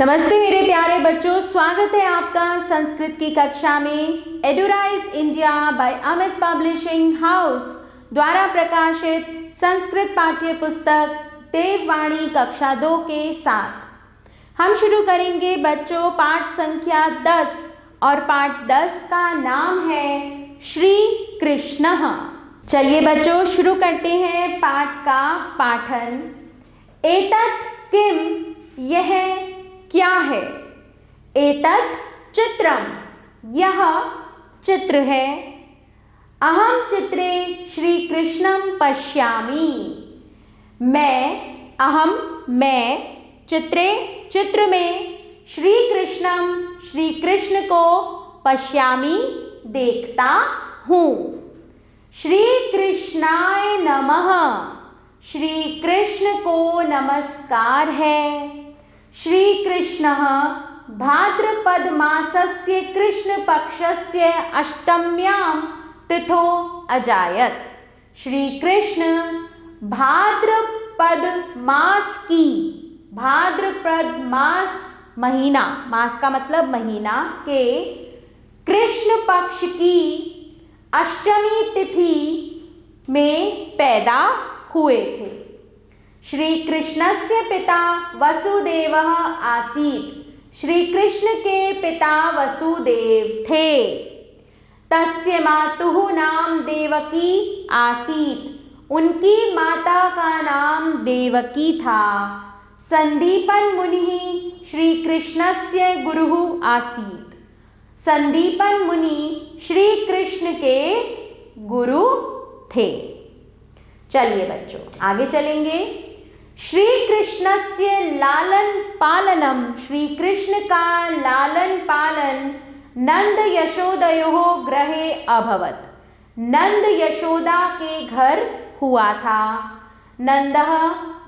नमस्ते मेरे प्यारे बच्चों, स्वागत है आपका संस्कृत की कक्षा में। Eduraise India by Amit publishing house द्वारा प्रकाशित संस्कृत पाठ्य पुस्तक देववाणी कक्षा 2 के साथ हम शुरू करेंगे बच्चों पाठ संख्या 10 और पाठ 10 का नाम है श्री कृष्ण। चलिए बच्चों शुरू करते हैं पाठ का पाठन। एतत् किम, यह क्या है। एतत् चित्रम, यह चित्र है। अहम चित्रे श्री कृष्णम पश्यामि, मैं चित्रे चित्र में श्री कृष्ण को पश्यामि देखता हूँ। श्री कृष्णाय नमः, श्री कृष्ण को नमस्कार है। श्री कृष्णः भाद्रपद मासस्य कृष्ण पक्षस्य अष्टम्यां तिथौ अजायत। श्री कृष्ण भाद्रपद मास की, भाद्रपद मास महीना, मास का मतलब महीना के कृष्ण पक्ष की अष्टमी तिथि में पैदा हुए थे। श्री कृष्णस्य पिता वसुदेवः आसीत्, श्री कृष्ण के पिता वसुदेव थे। तस्य मातुः नाम देवकी आसीत्, उनकी माता का नाम देवकी था। संदीपन मुनिः श्री कृष्णस्य गुरुः आसीत्, संदीपन मुनि श्री कृष्ण के गुरु थे। चलिए बच्चों आगे चलेंगे। श्री कृष्णस्य लालन पालनम, श्री कृष्ण का लालन पालन नंद यशोदयोः गृहे अभवत, नंद यशोदा के घर हुआ था। नंदः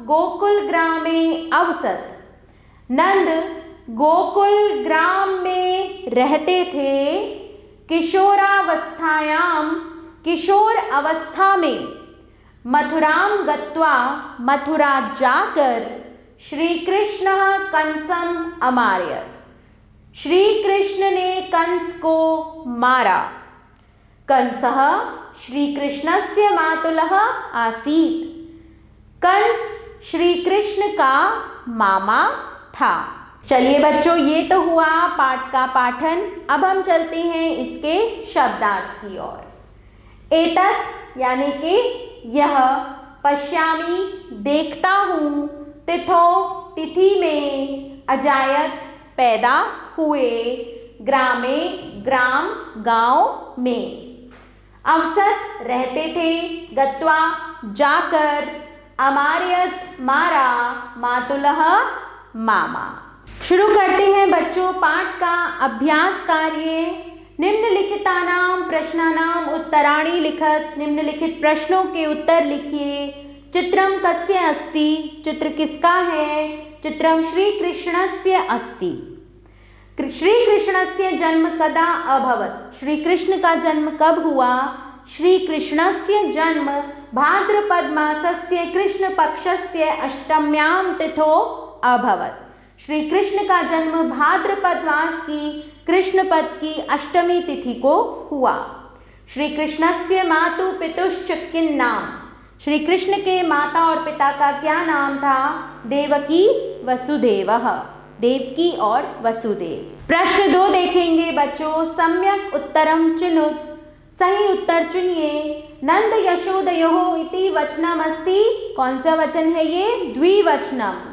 गोकुल ग्रामे अवसत, नंद गोकुल ग्राम में रहते थे। किशोरावस्थायां, किशोर अवस्था में। मथुराम गत्वा, मथुरा जाकर। श्री कृष्ण कंसम अमारयत, श्री कृष्ण ने कंस को मारा। कंसः श्री कृष्णस्य मातुलः आसीत्, कंस श्री कृष्ण का मामा था। चलिए बच्चों ये तो हुआ पाठ का पाठन। अब हम चलते हैं इसके शब्दार्थ की ओर। एतत् यानी कि यह, पश्यामि देखता हूँ, तिथौ तिथि में, अजायत पैदा हुए, ग्रामे ग्राम गांव में, अवसत रहते थे, गत्वा जाकर, अमारयत मारा, मातुलः मामा। शुरू करते हैं बच्चों पाठ का अभ्यास कार्य। निम्नलिखितानां प्रश्नानां उत्तराणि लिखत, निम्नलिखित प्रश्नों के उत्तर लिखिए। चित्रं कस्य अस्ति, चित्र किसका है। चित्रं श्री कृष्णस्य अस्ति। श्री कृष्णस्य जन्म कदा अभवत, श्री कृष्ण का जन्म कब हुआ। श्री कृष्णस्य जन्म भाद्रपद मासस्य कृष्ण पक्षस्य अष्टम्यां तिथौ अभवत, श्री कृष्ण का जन्म भाद्रपद मास की कृष्ण पद की अष्टमी तिथि को हुआ। श्री कृष्णस्य मातु पितुश्च किं नाम, श्री कृष्ण के माता और पिता का क्या नाम था। देवकी वसुदेवः, देवकी और वसुदेव। प्रश्न 2 देखेंगे बच्चों। सम्यक उत्तरम चुनुत, सही उत्तर चुनिए। नंद यशोदयोः इति वचनम अस्ति, कौन सा वचन है ये, द्विवचनम।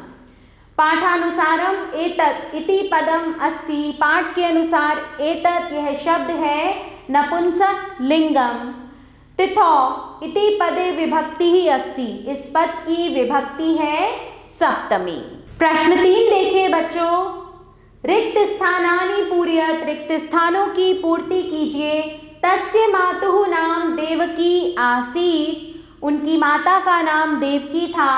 पाठानुसारम एतत् इति पदम अस्ति, पाठ के अनुसार एतत् यह शब्द है नपुंसक लिंगम। तिथौ इति पदे विभक्ति ही अस्ति, इस पद की विभक्ति है सप्तमी। प्रश्न 3 देखें बच्चों। रिक्त स्थानानि पूरयत, रिक्त स्थानों की पूर्ति कीजिए। तस्य मातुः नाम देवकी आसीत्, उनकी माता का नाम देवकी था।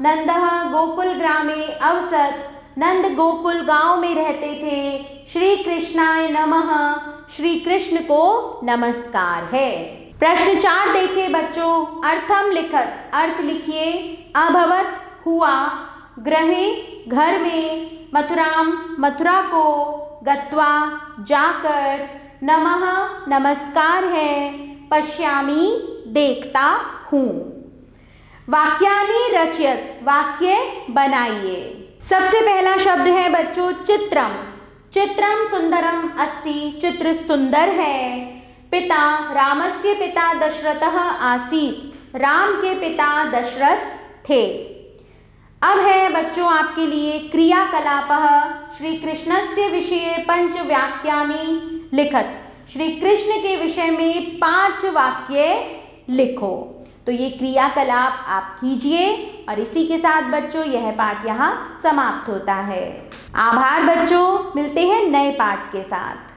नंदः गोकुल ग्रामे अवसत, नंद गोकुल गांव में रहते थे। श्री कृष्णाय नमः, श्री कृष्ण को नमस्कार है। प्रश्न 4 देखे बच्चों। अर्थम लिखत, अर्थ लिखिए। अभवत हुआ, ग्रहे घर में, मथुराम मथुरा को, गत्वा जाकर, नमः नमस्कार है, पश्यामि देखता हूँ। वाक्यानि रचयत वाक्य बनाइए। सबसे पहला शब्द है बच्चों चित्रम। चित्रम सुंदरम अस्ति, चित्र सुंदर है। पिता, रामस्य पिता दशरथः आसीत्, राम के पिता दशरथ थे। अब है बच्चों आपके लिए क्रियाकलापः। श्री कृष्णस्य विषये पंच वाक्यानि लिखत, श्री कृष्ण के विषय में 5 वाक्य लिखो। तो ये क्रियाकलाप आप कीजिए और इसी के साथ बच्चों यह पाठ यहाँ समाप्त होता है। आभार बच्चों, मिलते हैं नए पाठ के साथ।